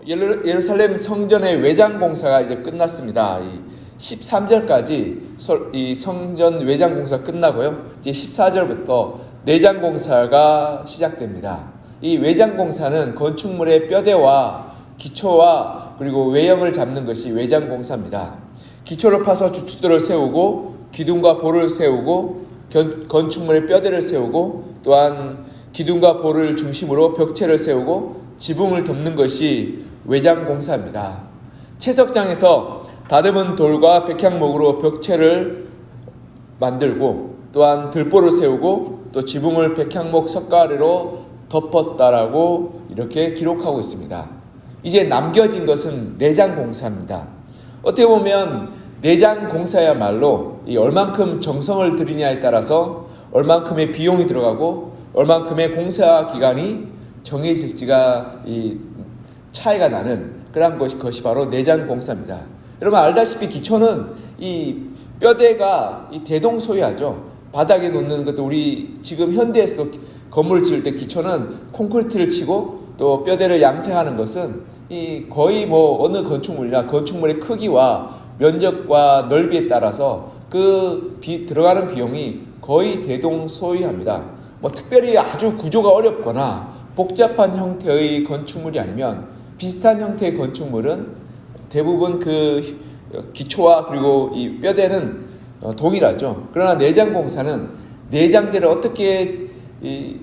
예루살렘 성전의 외장 공사가 이제 끝났습니다. 13절까지 이 성전 외장 공사 끝나고요. 이제 14절부터 내장 공사가 시작됩니다. 이 외장 공사는 건축물의 뼈대와 기초와 그리고 외형을 잡는 것이 외장 공사입니다. 기초를 파서 주춧돌을 세우고 기둥과 볼을 세우고 건축물의 뼈대를 세우고 또한 기둥과 볼을 중심으로 벽체를 세우고 지붕을 덮는 것이 외장 공사입니다. 채석장에서 다듬은 돌과 백향목으로 벽체를 만들고 또한 들보를 세우고 또 지붕을 백향목 석가래로 덮었다라고 이렇게 기록하고 있습니다. 이제 남겨진 것은 내장 공사입니다. 어떻게 보면 내장 공사야말로 얼만큼 정성을 들이냐에 따라서 얼만큼의 비용이 들어가고 얼만큼의 공사 기간이 정해질지가 차이가 나는 그런 것이 바로 내장 공사입니다. 여러분 알다시피 기초는 이 뼈대가 대동소이하죠. 바닥에 놓는 것도 우리 지금 현대에서도 건물을 지을 때 기초는 콘크리트를 치고 또 뼈대를 양생하는 것은 거의 어느 건축물이나 건축물의 크기와 면적과 넓이에 따라서 들어가는 비용이 거의 대동소이합니다. 특별히 아주 구조가 어렵거나 복잡한 형태의 건축물이 아니면 비슷한 형태의 건축물은 대부분 기초와 그리고 이 뼈대는 동일하죠. 그러나 내장 공사는 내장재를 어떻게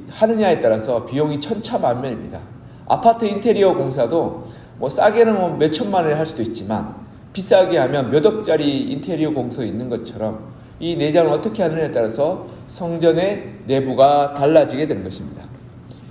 하느냐에 따라서 비용이 천차만별입니다. 아파트 인테리어 공사도 싸게는 몇 천만 원에 할 수도 있지만 비싸게 하면 몇 억짜리 인테리어 공사 있는 것처럼 이 내장을 어떻게 하느냐에 따라서 성전의 내부가 달라지게 되는 것입니다.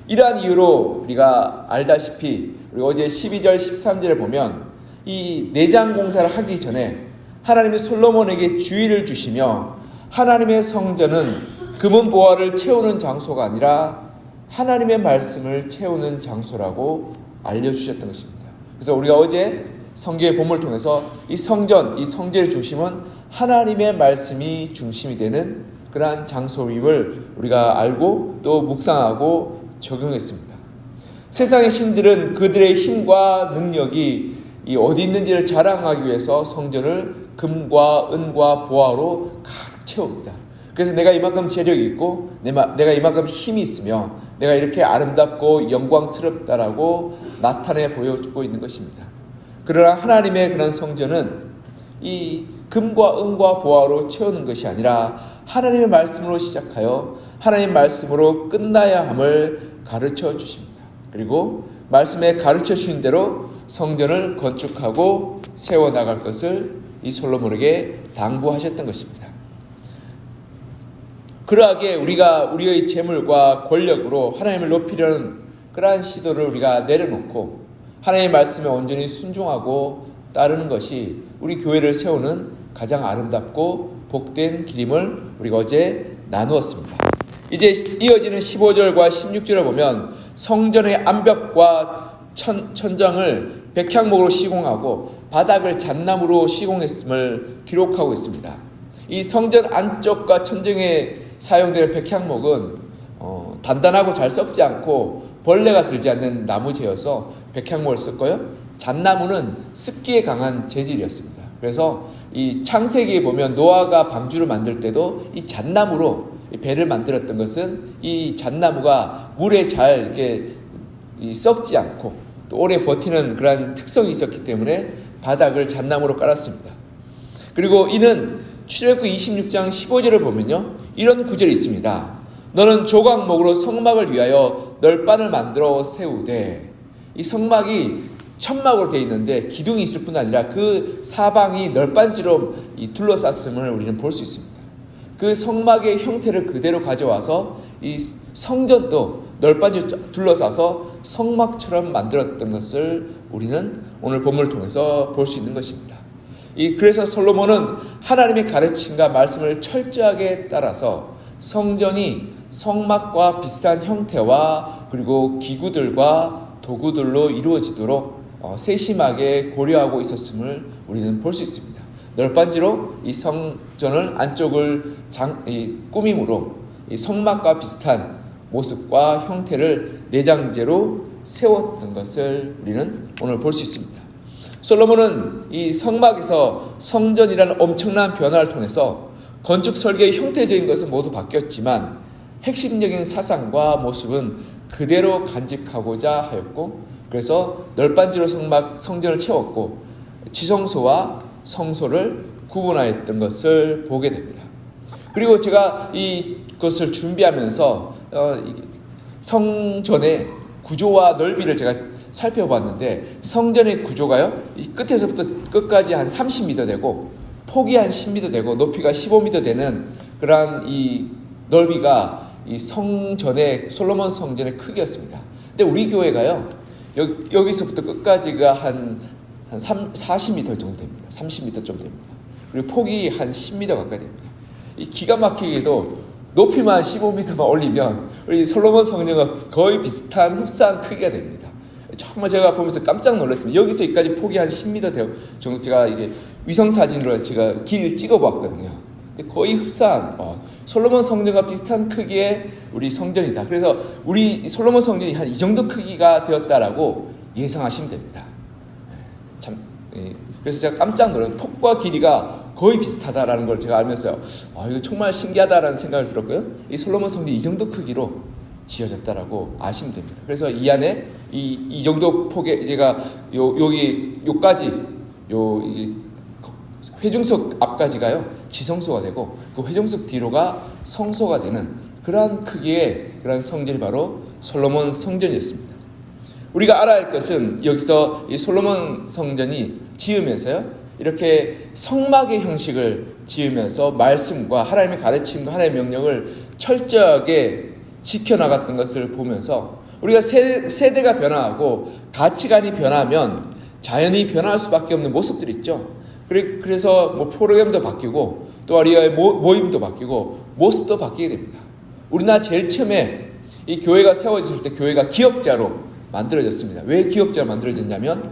이러한 이유로 우리가 알다시피 우리 어제 12절 13절에 보면 이 내장 공사를 하기 전에 하나님이 솔로몬에게 주의를 주시며 하나님의 성전은 금은 보화를 채우는 장소가 아니라 하나님의 말씀을 채우는 장소라고 알려주셨던 것입니다. 그래서 우리가 어제 성경의 본문을 통해서 이 성전의 중심은 하나님의 말씀이 중심이 되는 그러한 장소임을 우리가 알고 또 묵상하고 적용했습니다. 세상의 신들은 그들의 힘과 능력이 어디 있는지를 자랑하기 위해서 성전을 금과 은과 보화로 가득 채웁니다. 그래서 내가 이만큼 재력이 있고 내가 이만큼 힘이 있으며 내가 이렇게 아름답고 영광스럽다라고 나타내 보여주고 있는 것입니다. 그러나 하나님의 그런 성전은 이 금과 은과 보화로 채우는 것이 아니라 하나님의 말씀으로 시작하여 하나님의 말씀으로 끝나야 함을 가르쳐 주십니다. 그리고 말씀에 가르쳐 주신 대로 성전을 건축하고 세워나갈 것을 이 솔로몬에게 당부하셨던 것입니다. 그러하게 우리가 우리의 재물과 권력으로 하나님을 높이려는 그러한 시도를 우리가 내려놓고 하나님의 말씀에 온전히 순종하고 따르는 것이 우리 교회를 세우는 가장 아름답고 복된 길임을 우리가 어제 나누었습니다. 이제 이어지는 15절과 16절을 보면 성전의 암벽과 천장을 백향목으로 시공하고 바닥을 잣나무로 시공했음을 기록하고 있습니다. 이 성전 안쪽과 천정에 사용되는 백향목은 단단하고 잘 썩지 않고 벌레가 들지 않는 나무재여서 백향목을 썼고요. 잣나무는 습기에 강한 재질이었습니다. 그래서 이 창세기에 보면 노아가 방주를 만들 때도 이 잣나무로 배를 만들었던 것은 이 잣나무가 물에 잘 이렇게 썩지 않고 또 오래 버티는 그런 특성이 있었기 때문에 바닥을 잣나무로 깔았습니다. 그리고 이는 출애굽기 26장 15절을 보면요, 이런 구절이 있습니다. 너는 조각목으로 성막을 위하여 널판을 만들어 세우되, 이 성막이 천막으로 되어 있는데 기둥이 있을 뿐 아니라 그 사방이 널빤지로 둘러쌌음을 우리는 볼 수 있습니다. 그 성막의 형태를 그대로 가져와서 이 성전도 널빤지 둘러싸서 성막처럼 만들었던 것을 우리는 오늘 본문을 통해서 볼 수 있는 것입니다. 그래서 솔로몬은 하나님의 가르침과 말씀을 철저하게 따라서 성전이 성막과 비슷한 형태와 그리고 기구들과 도구들로 이루어지도록 세심하게 고려하고 있었음을 우리는 볼 수 있습니다. 널빤지로 이 성전을 안쪽을 꾸밈으로 이 성막과 비슷한 모습과 형태를 내장재로 세웠던 것을 우리는 오늘 볼 수 있습니다. 솔로몬은 이 성막에서 성전이라는 엄청난 변화를 통해서 건축 설계의 형태적인 것은 모두 바뀌었지만 핵심적인 사상과 모습은 그대로 간직하고자 하였고, 그래서 널빤지로 성전을 채웠고 지성소와 성소를 구분하였던 것을 보게 됩니다. 그리고 제가 이것을 준비하면서 성전의 구조와 넓이를 제가 살펴봤는데, 성전의 구조가요, 이 끝에서부터 끝까지 한 30m 되고 폭이 한 10m 되고 높이가 15m 되는 그러한 이 넓이가 이 성전의, 솔로몬 성전의 크기였습니다. 근데 우리 교회가요, 여기서부터 끝까지가 한 40m 정도 됩니다. 30m 좀 됩니다. 그리고 폭이 한 10m 가까이 됩니다. 이 기가 막히게도 높이만 15m만 올리면 우리 솔로몬 성전과 거의 비슷한 흡사한 크기가 됩니다. 정말 제가 보면서 깜짝 놀랐습니다. 여기서 여기까지 폭이 한 10m 정도, 제가 이게 위성 사진으로 제가 길을 찍어봤거든요. 근데 거의 흡사한 솔로몬 성전과 비슷한 크기의 우리 성전이다. 그래서 우리 솔로몬 성전이 한 이 정도 크기가 되었다라고 예상하시면 됩니다. 그래서 제가 깜짝 놀랐어요. 폭과 길이가 거의 비슷하다라는 걸 제가 알면서 이거 정말 신기하다라는 생각을 들었고요. 이 솔로몬 성전이 이 정도 크기로 지어졌다라고 아시면 됩니다. 그래서 이 안에 이 정도 폭에 제가 요까지 회중석 앞까지가요 지성소가 되고, 그 회중석 뒤로가 성소가 되는 그러한 크기의 그러한 성전이 바로 솔로몬 성전이었습니다. 우리가 알아야 할 것은 여기서 이 솔로몬 성전이 지으면서요, 이렇게 성막의 형식을 지으면서 말씀과 하나님의 가르침과 하나님의 명령을 철저하게 지켜나갔던 것을 보면서, 우리가 세대가 변화하고 가치관이 변하면 자연히 변할 수밖에 없는 모습들이 있죠. 그래서 프로그램도 바뀌고 또 우리의 모임도 바뀌고 모습도 바뀌게 됩니다. 우리나라 제일 처음에 이 교회가 세워졌을 때 교회가 기역자로 만들어졌습니다. 왜 기역자로 만들어졌냐면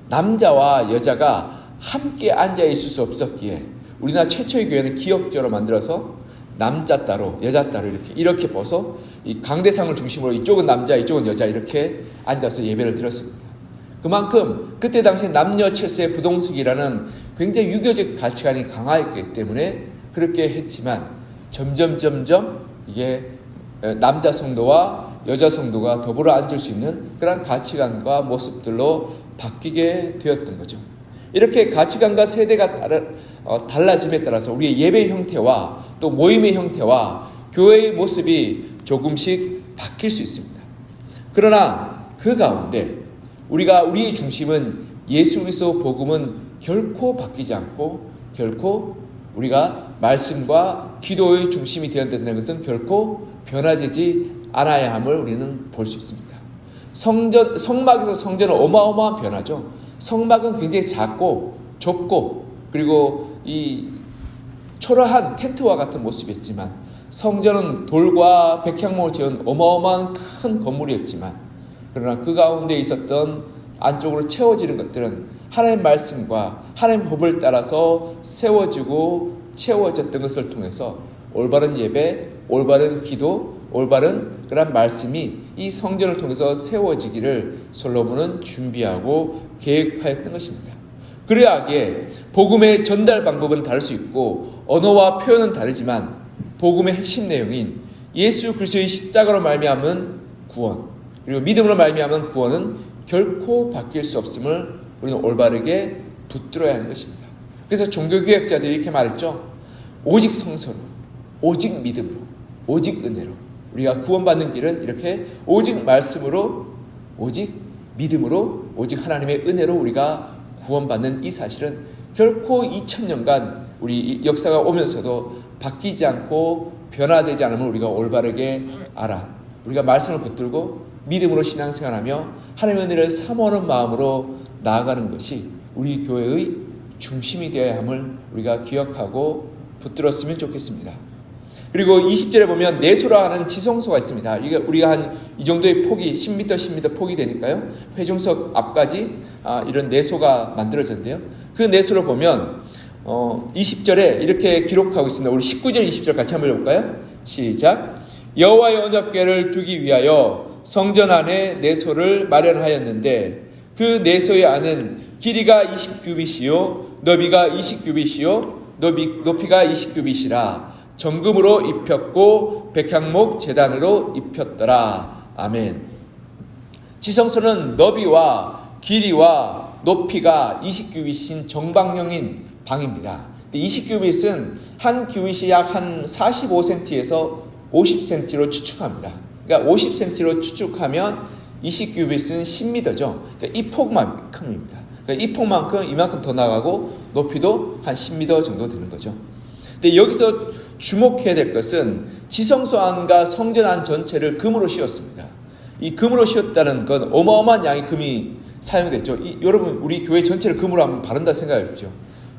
남자와 여자가 함께 앉아 있을 수 없었기에 우리나라 최초의 교회는 기역자로 만들어서 남자 따로 여자 따로 이렇게 벗어 이 강대상을 중심으로 이쪽은 남자 이쪽은 여자 이렇게 앉아서 예배를 드렸습니다. 그만큼 그때 당시 남녀 칠세 부동석이라는 굉장히 유교적 가치관이 강했기 때문에 그렇게 했지만 점점 이게 남자 성도와 여자 성도가 더불어 앉을 수 있는 그런 가치관과 모습들로 바뀌게 되었던 거죠. 이렇게 가치관과 세대가 달라짐에 따라서 우리의 예배 형태와 또 모임의 형태와 교회의 모습이 조금씩 바뀔 수 있습니다. 그러나 그 가운데 우리의 중심은 예수 그리스도 복음은 결코 바뀌지 않고, 결코 우리가 말씀과 기도의 중심이 되어야 된다는 것은 결코 변화되지 않아야 함을 우리는 볼 수 있습니다. 성막에서 성전은 어마어마한 변화죠. 성막은 굉장히 작고 좁고 그리고 이 초라한 텐트와 같은 모습이었지만, 성전은 돌과 백향목을 지은 어마어마한 큰 건물이었지만, 그러나 그 가운데 있었던 안쪽으로 채워지는 것들은 하나님의 말씀과 하나님의 법을 따라서 세워지고 채워졌던 것을 통해서 올바른 예배, 올바른 기도, 올바른 그런 말씀이 이 성전을 통해서 세워지기를 솔로몬은 준비하고 계획하였던 것입니다. 그러하기에 복음의 전달 방법은 다를 수 있고 언어와 표현은 다르지만 복음의 핵심 내용인 예수 그리스도의 십자가로 말미암은 구원, 그리고 믿음으로 말미암은 구원은 결코 바뀔 수 없음을 우리는 올바르게 붙들어야 하는 것입니다. 그래서 종교개혁자들이 이렇게 말했죠. 오직 성서로, 오직 믿음으로, 오직 은혜로 우리가 구원받는 길은 이렇게 오직 말씀으로, 오직 믿음으로, 오직 하나님의 은혜로 우리가 구원받는 이 사실은 결코 2000년간 우리 역사가 오면서도 바뀌지 않고 변화되지 않으면 우리가 올바르게 알아. 우리가 말씀을 붙들고 믿음으로 신앙생활하며 하나님의 은혜를 사모하는 마음으로 나아가는 것이 우리 교회의 중심이 되어야 함을 우리가 기억하고 붙들었으면 좋겠습니다. 그리고 20절에 보면 내소라 하는 지성소가 있습니다. 이게 우리가 한 이 정도의 폭이 10m 폭이 되니까요. 회중석 앞까지 이런 내소가 만들어졌는데요. 그 내소를 보면 20절에 이렇게 기록하고 있습니다. 우리 19절 20절 같이 한번 읽어볼까요? 시작. 여호와의 언약궤를 두기 위하여 성전 안에 내소를 마련하였는데 그 내소의 안은 길이가 20규빗이요 너비가 20규빗이요 높이가 20규빗이라 정금으로 입혔고 백향목 제단으로 입혔더라. 아멘. 지성소는 너비와 길이와 높이가 20규빗인 정방형인 방입니다. 20규빗은 한 규빗이 약 한 45cm에서 50cm로 추측합니다. 그러니까 50cm로 추측하면 20규빗은 10m죠. 그러니까 이 폭만큼입니다. 그러니까 이 폭만큼 이만큼 더 나가고 높이도 한 10m 정도 되는 거죠. 근데 여기서 주목해야 될 것은 지성소 안과 성전 안 전체를 금으로 씌웠습니다. 이 금으로 씌웠다는 건 어마어마한 양의 금이 사용됐죠. 여러분 우리 교회 전체를 금으로 한번 바른다 생각해 보십시오.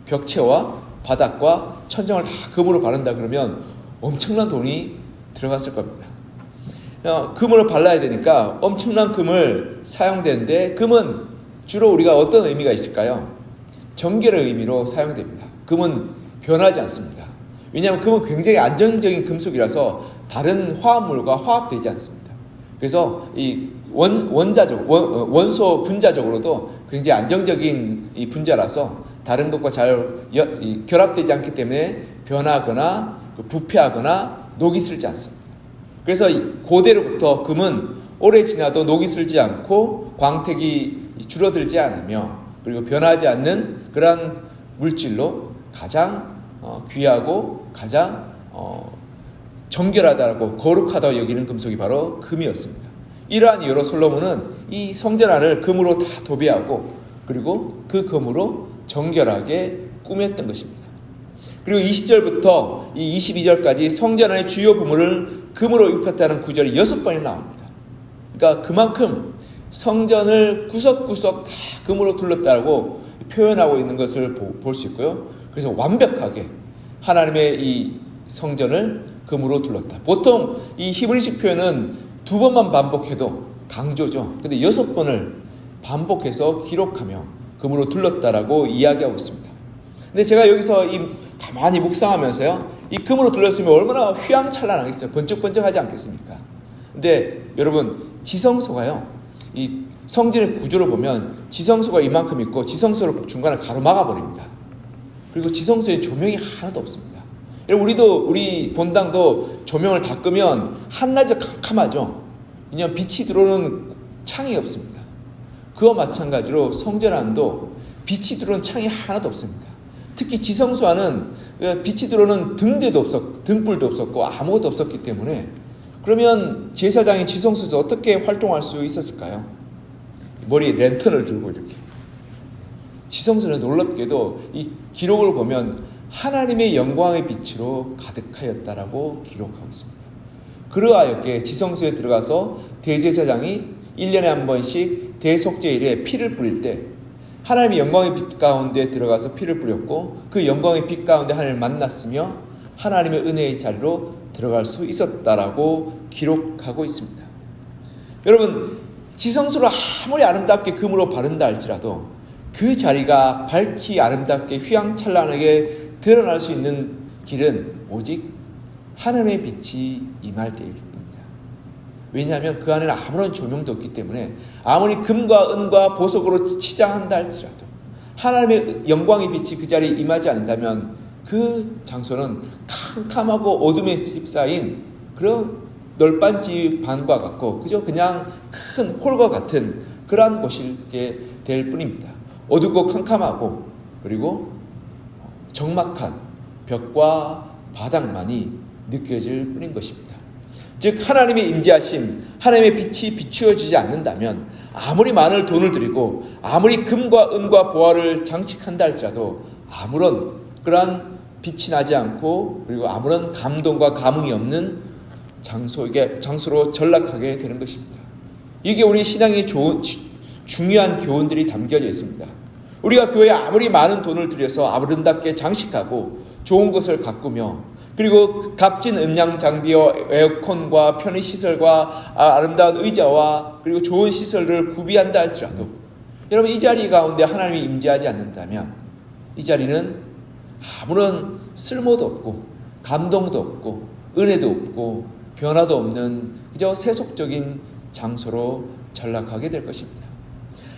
벽체와 바닥과 천정을 다 금으로 바른다 그러면 엄청난 돈이 들어갔을 겁니다. 금으로 발라야 되니까 엄청난 금을 사용되는데 금은 주로 우리가 어떤 의미가 있을까요? 정결의 의미로 사용됩니다. 금은 변하지 않습니다. 왜냐하면 금은 굉장히 안정적인 금속이라서 다른 화합물과 화합되지 않습니다. 그래서 이 원소 분자적으로도 굉장히 안정적인 이 분자라서 다른 것과 잘 결합되지 않기 때문에 변하거나 부패하거나 녹이 슬지 않습니다. 그래서 고대로부터 금은 오래 지나도 녹이 슬지 않고 광택이 줄어들지 않으며 그리고 변하지 않는 그러한 물질로 가장 귀하고 가장 정결하다고 거룩하다고 여기는 금속이 바로 금이었습니다. 이러한 이유로 솔로몬은 이 성전 안을 금으로 다 도배하고 그리고 그 금으로 정결하게 꾸몄던 것입니다. 그리고 20절부터 이 22절까지 성전 안의 주요 부문을 금으로 입혔다는 구절이 6번이 나옵니다. 그러니까 그만큼 성전을 구석구석 다 금으로 둘렀다고 표현하고 있는 것을 볼 수 있고요. 그래서 완벽하게 하나님의 이 성전을 금으로 둘렀다. 보통 이 히브리식 표현은 2번만 반복해도 강조죠. 근데 6번을 반복해서 기록하며 금으로 둘렀다라고 이야기하고 있습니다. 근데 제가 여기서 가만히 묵상하면서요, 이 금으로 둘렀으면 얼마나 휘황찬란하겠어요. 번쩍번쩍하지 않겠습니까? 근데 여러분, 지성소가요, 이 성전의 구조를 보면 지성소가 이만큼 있고 지성소를 중간에 가로막아 버립니다. 그리고 지성소에 조명이 하나도 없습니다. 우리 본당도 조명을 다 끄면 한낮에 캄캄하죠. 왜냐하면 빛이 들어오는 창이 없습니다. 그와 마찬가지로 성전 안도 빛이 들어오는 창이 하나도 없습니다. 특히 지성소 안은 빛이 들어오는 등불도 없었고 아무것도 없었기 때문에, 그러면 제사장이 지성소에서 어떻게 활동할 수 있었을까요? 머리에 랜턴을 들고 이렇게. 지성소는 놀랍게도 이 기록을 보면 하나님의 영광의 빛으로 가득하였다라고 기록하고 있습니다. 그러하였기에 지성소에 들어가서 대제사장이 1년에 한 번씩 대속죄일에 피를 뿌릴 때 하나님의 영광의 빛 가운데 들어가서 피를 뿌렸고, 그 영광의 빛 가운데 하나님을 만났으며 하나님의 은혜의 자리로 들어갈 수 있었다라고 기록하고 있습니다. 여러분, 지성소를 아무리 아름답게 금으로 바른다 할지라도 그 자리가 밝기 아름답게 휘황찬란하게 드러날 수 있는 길은 오직 하나님의 빛이 임할 때입니다. 왜냐하면 그 안에는 아무런 조명도 없기 때문에 아무리 금과 은과 보석으로 치장한다 할지라도 하나님의 영광의 빛이 그 자리에 임하지 않는다면 그 장소는 캄캄하고 어둠에 휩싸인 그런 널빤지 반과 같고 그저 그냥 큰 홀과 같은 그러한 곳이게 될 뿐입니다. 어둡고 캄캄하고 그리고 적막한 벽과 바닥만이 느껴질 뿐인 것입니다. 즉 하나님의 임재하심, 하나님의 빛이 비추어지지 않는다면 아무리 많은 돈을 들이고 아무리 금과 은과 보화를 장식한다 할지라도 아무런 그러한 빛이 나지 않고 그리고 아무런 감동과 감흥이 없는 장소로 전락하게 되는 것입니다. 이게 우리 신앙의 중요한 교훈들이 담겨져 있습니다. 우리가 교회에 아무리 많은 돈을 들여서 아름답게 장식하고 좋은 것을 가꾸며 그리고 값진 음량 장비와 에어컨과 편의시설과 아름다운 의자와 그리고 좋은 시설을 구비한다 할지라도 여러분, 이 자리 가운데 하나님이 임재하지 않는다면 이 자리는 아무런 쓸모도 없고 감동도 없고 은혜도 없고 변화도 없는 그저 세속적인 장소로 전락하게 될 것입니다.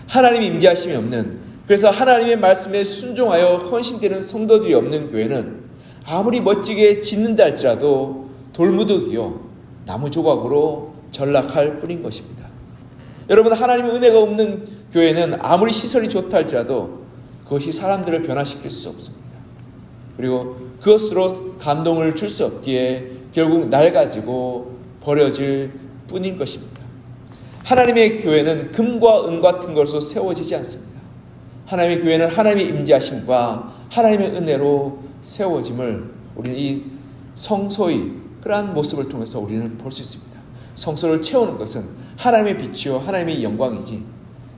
하나님의 임재하심이 없는, 그래서 하나님의 말씀에 순종하여 헌신되는 성도들이 없는 교회는 아무리 멋지게 짓는다 할지라도 돌무더기요 나무 조각으로 전락할 뿐인 것입니다. 여러분, 하나님의 은혜가 없는 교회는 아무리 시설이 좋다 할지라도 그것이 사람들을 변화시킬 수 없습니다. 그리고 그것으로 감동을 줄 수 없기에 결국 낡아지고 버려질 뿐인 것입니다. 하나님의 교회는 금과 은 같은 것으로 세워지지 않습니다. 하나님의 교회는 하나님의 임재하심과 하나님의 은혜로 세워짐을 우리는 이 성소의 그러한 모습을 통해서 우리는 볼 수 있습니다. 성소를 채우는 것은 하나님의 빛이요 하나님의 영광이지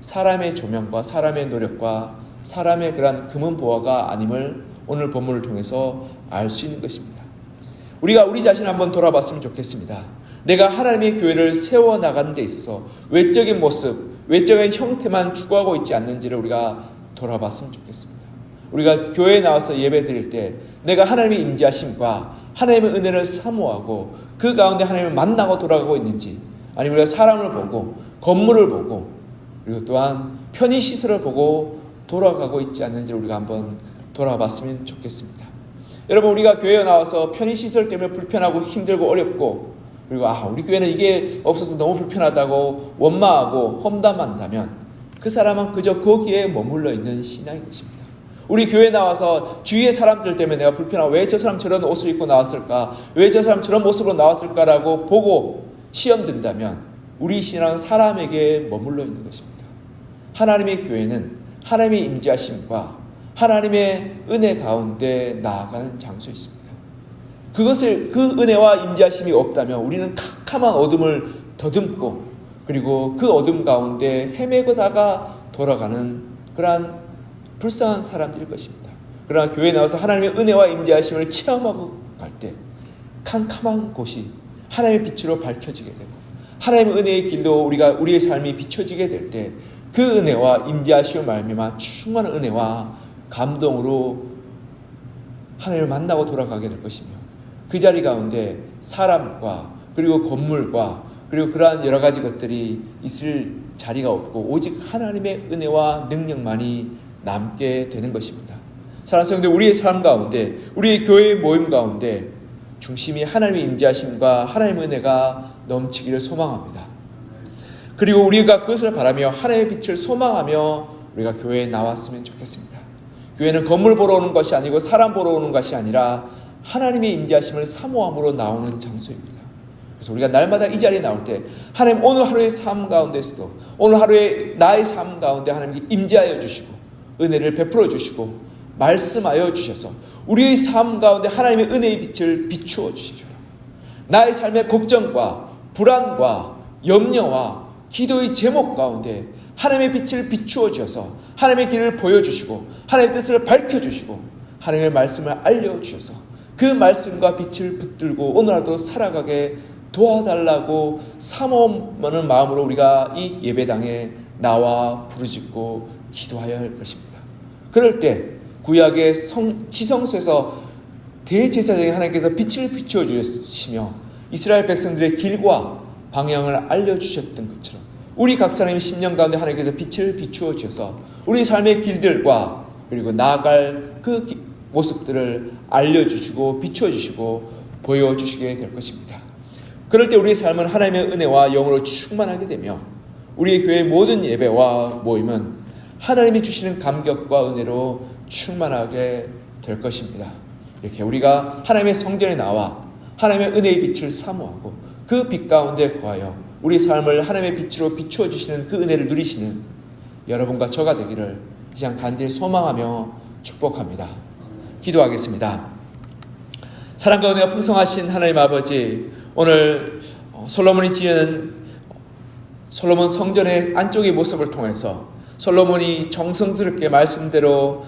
사람의 조명과 사람의 노력과 사람의 그러한 금은 보화가 아님을 오늘 본문을 통해서 알 수 있는 것입니다. 우리가 우리 자신을 한번 돌아봤으면 좋겠습니다. 내가 하나님의 교회를 세워나가는 데 있어서 외적인 모습, 외적인 형태만 추구하고 있지 않는지를 우리가 돌아봤으면 좋겠습니다. 우리가 교회에 나와서 예배 드릴 때 내가 하나님의 임재하심과 하나님의 은혜를 사모하고 그 가운데 하나님을 만나고 돌아가고 있는지, 아니면 우리가 사람을 보고 건물을 보고 그리고 또한 편의시설을 보고 돌아가고 있지 않는지를 우리가 한번 돌아봤으면 좋겠습니다. 여러분, 우리가 교회에 나와서 편의시설 때문에 불편하고 힘들고 어렵고 그리고 우리 교회는 이게 없어서 너무 불편하다고 원망하고 험담한다면 그 사람은 그저 거기에 머물러 있는 신앙인 것입니다. 우리 교회에 나와서 주위의 사람들 때문에 내가 불편하고 왜 저 사람 저런 옷을 입고 나왔을까, 왜 저 사람 저런 모습으로 나왔을까라고 보고 시험 든다면 우리 신앙은 사람에게 머물러 있는 것입니다. 하나님의 교회는 하나님의 임재하심과 하나님의 은혜 가운데 나아가는 장소에 있습니다. 그 은혜와 임재하심이 없다면 우리는 캄캄한 어둠을 더듬고 그리고 그 어둠 가운데 헤매고다가 돌아가는 그러한 불쌍한 사람들일 것입니다. 그러나 교회에 나와서 하나님의 은혜와 임재하심을 체험하고 갈 때 캄캄한 곳이 하나님의 빛으로 밝혀지게 되고 하나님의 은혜의 길로 우리의 삶이 비춰지게 될 때 그 은혜와 임재하심을 말미암아 충만한 은혜와 감동으로 하나님을 만나고 돌아가게 될 것이며 그 자리 가운데 사람과 그리고 건물과 그리고 그러한 여러 가지 것들이 있을 자리가 없고 오직 하나님의 은혜와 능력만이 남게 되는 것입니다. 사랑하는 성도들, 우리의 삶 가운데 우리의 교회의 모임 가운데 중심이 하나님의 임재하심과 하나님의 은혜가 넘치기를 소망합니다. 그리고 우리가 그것을 바라며 하나님의 빛을 소망하며 우리가 교회에 나왔으면 좋겠습니다. 교회는 건물 보러 오는 것이 아니고 사람 보러 오는 것이 아니라 하나님의 임재하심을 사모함으로 나오는 장소입니다. 그래서 우리가 날마다 이 자리에 나올 때 하나님 오늘 하루의 삶 가운데서도 오늘 하루의 나의 삶 가운데 하나님께 임재하여 주시고 은혜를 베풀어 주시고 말씀하여 주셔서 우리의 삶 가운데 하나님의 은혜의 빛을 비추어 주십시오. 나의 삶의 걱정과 불안과 염려와 기도의 제목 가운데 하나님의 빛을 비추어 주셔서 하나님의 길을 보여주시고 하나님의 뜻을 밝혀주시고 하나님의 말씀을 알려주셔서 그 말씀과 빛을 붙들고 오늘 하루도 살아가게 도와달라고 사모하는 마음으로 우리가 이 예배당에 나와 부르짖고 기도하여야 할 것입니다. 그럴 때 구약의 지성소에서 대제사장인 하나님께서 빛을 비추어 주시며 이스라엘 백성들의 길과 방향을 알려주셨던 것처럼 우리 각 사람의 심령 가운데 하나님께서 빛을 비추어 주셔서 우리 삶의 길들과 그리고 나아갈 그 모습들을 알려주시고 비추어 주시고 보여주시게 될 것입니다. 그럴 때 우리의 삶은 하나님의 은혜와 영으로 충만하게 되며 우리의 교회의 모든 예배와 모임은 하나님이 주시는 감격과 은혜로 충만하게 될 것입니다. 이렇게 우리가 하나님의 성전에 나와 하나님의 은혜의 빛을 사모하고 그 빛 가운데 거하여 우리 삶을 하나님의 빛으로 비추어 주시는 그 은혜를 누리시는 여러분과 저가 되기를 이 시간 간절히 소망하며 축복합니다. 기도하겠습니다. 사랑과 은혜가 풍성하신 하나님 아버지, 오늘 솔로몬이 지은 솔로몬 성전의 안쪽의 모습을 통해서 솔로몬이 정성스럽게 말씀대로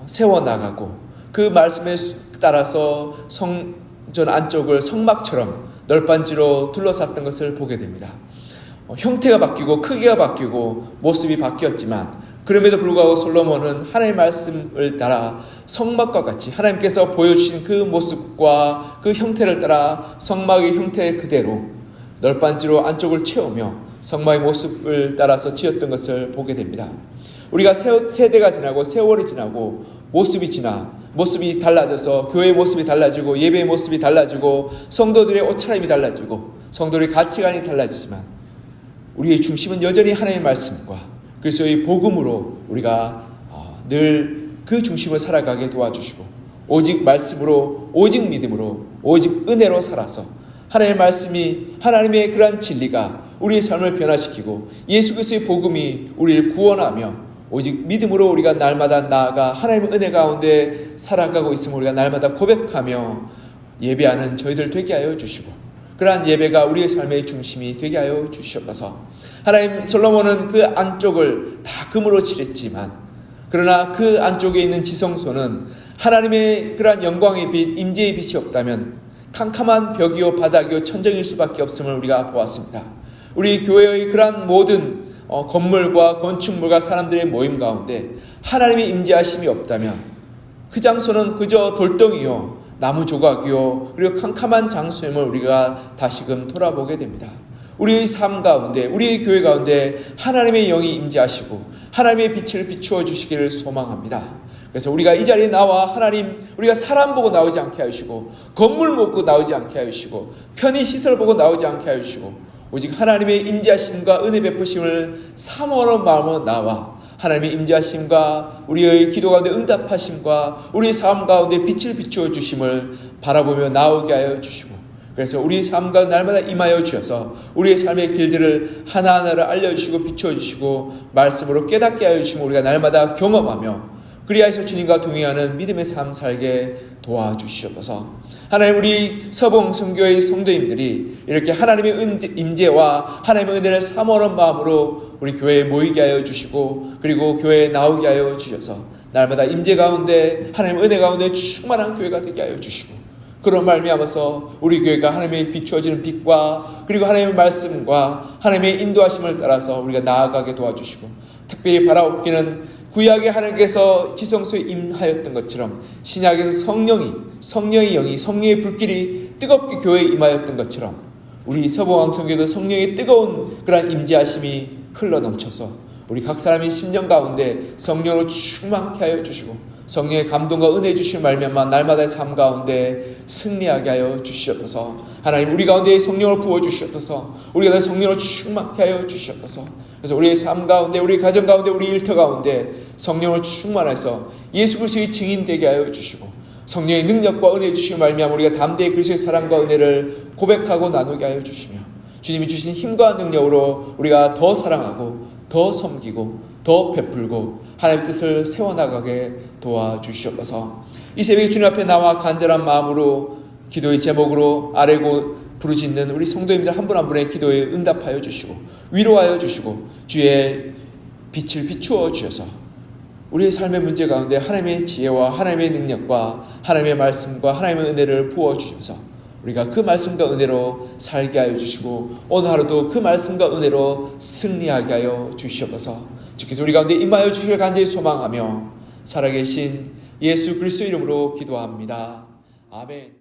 세워나가고 그 말씀에 따라서 성전 안쪽을 성막처럼 널빤지로 둘러쌌던 것을 보게 됩니다. 형태가 바뀌고 크기가 바뀌고 모습이 바뀌었지만 그럼에도 불구하고 솔로몬은 하나님의 말씀을 따라 성막과 같이 하나님께서 보여주신 그 모습과 그 형태를 따라 성막의 형태 그대로 널빤지로 안쪽을 채우며 성막의 모습을 따라서 지었던 것을 보게 됩니다. 우리가 세대가 지나고 세월이 지나고 모습이 달라져서 교회의 모습이 달라지고 예배의 모습이 달라지고 성도들의 옷차림이 달라지고 성도들의 가치관이 달라지지만 우리의 중심은 여전히 하나님의 말씀과 그리스도의 복음으로 우리가 늘 그 중심을 살아가게 도와주시고 오직 말씀으로 오직 믿음으로 오직 은혜로 살아서 하나님의 말씀이 하나님의 그러한 진리가 우리의 삶을 변화시키고 예수 그리스도의 복음이 우리를 구원하며 오직 믿음으로 우리가 날마다 나아가 하나님의 은혜 가운데 살아가고 있음을 우리가 날마다 고백하며 예배하는 저희들 되게 하여 주시고 그러한 예배가 우리의 삶의 중심이 되게 하여 주시옵소서. 하나님, 솔로몬은 그 안쪽을 다 금으로 칠했지만 그러나 그 안쪽에 있는 지성소는 하나님의 그러한 영광의 빛, 임재의 빛이 없다면 캄캄한 벽이요 바닥이요 천정일 수밖에 없음을 우리가 보았습니다. 우리 교회의 그러한 모든 건물과 건축물과 사람들의 모임 가운데 하나님의 임재하심이 없다면 그 장소는 그저 돌덩이요 나무 조각이요 그리고 캄캄한 장소임을 우리가 다시금 돌아보게 됩니다. 우리의 삶 가운데 우리의 교회 가운데 하나님의 영이 임재하시고 하나님의 빛을 비추어 주시기를 소망합니다. 그래서 우리가 이 자리에 나와 하나님, 우리가 사람 보고 나오지 않게 하시고 건물 보고 나오지 않게 하시고 편의시설 보고 나오지 않게 하시고 오직 하나님의 임재하심과 은혜 베푸심을 사모하는 마음으로 나와 하나님의 임재하심과 우리의 기도 가운데 응답하심과 우리의 삶 가운데 빛을 비추어 주심을 바라보며 나오게 하여 주시고 그래서 우리의 삶 가운데 날마다 임하여 주셔서 우리의 삶의 길들을 하나하나를 알려주시고 비춰주시고 말씀으로 깨닫게 하여 주시면 우리가 날마다 경험하며 그리하여서 주님과 동행하는 믿음의 삶 살게 도와주시옵소서. 하나님, 우리 서봉 선교의 성도님들이 이렇게 하나님의 임재와 하나님의 은혜를 사모하는 마음으로 우리 교회에 모이게 하여 주시고 그리고 교회에 나오게 하여 주셔서 날마다 임재 가운데 하나님의 은혜 가운데 충만한 교회가 되게 하여 주시고 그런 말미암아서 우리 교회가 하나님의 비추어지는 빛과 그리고 하나님의 말씀과 하나님의 인도하심을 따라서 우리가 나아가게 도와주시고 특별히 바라옵기는 구약의 하나님께서 지성소에 임하였던 것처럼 신약에서 성령의 영이 성령의 불길이 뜨겁게 교회에 임하였던 것처럼 우리 서봉왕 성교도 성령의 뜨거운 그러한 임재하심이 흘러넘쳐서 우리 각 사람의 심령 가운데 성령으로 충만케 하여 주시고 성령의 감동과 은혜 주실 말미암아 날마다의 삶 가운데 승리하게 하여 주시옵소서. 하나님, 우리 가운데 성령을 부어 주시옵소서. 우리 가운데 성령을 충만케 하여 주시옵소서. 그래서 우리의 삶 가운데 우리 가정 가운데 우리 일터 가운데 성령을 충만해서 예수 그리스도의 증인 되게 하여 주시고 성령의 능력과 은혜 주시며 말미암아 우리가 담대히 그리스도의 사랑과 은혜를 고백하고 나누게 하여 주시며 주님이 주신 힘과 능력으로 우리가 더 사랑하고 더 섬기고 더 베풀고 하나님의 뜻을 세워나가게 도와주시옵소서. 이 새벽에 주님 앞에 나와 간절한 마음으로 기도의 제목으로 아뢰고 부르짖는 우리 성도님들 한 분 한 분의 기도에 응답하여 주시고 위로하여 주시고 주의 빛을 비추어 주셔서 우리의 삶의 문제 가운데 하나님의 지혜와 하나님의 능력과 하나님의 말씀과 하나님의 은혜를 부어 주셔서 우리가 그 말씀과 은혜로 살게 하여 주시고 오늘 하루도 그 말씀과 은혜로 승리하게 하여 주시옵소서. 주께서 우리 가운데 임하여 주시길 간절히 소망하며 살아계신 예수 그리스도 이름으로 기도합니다. 아멘.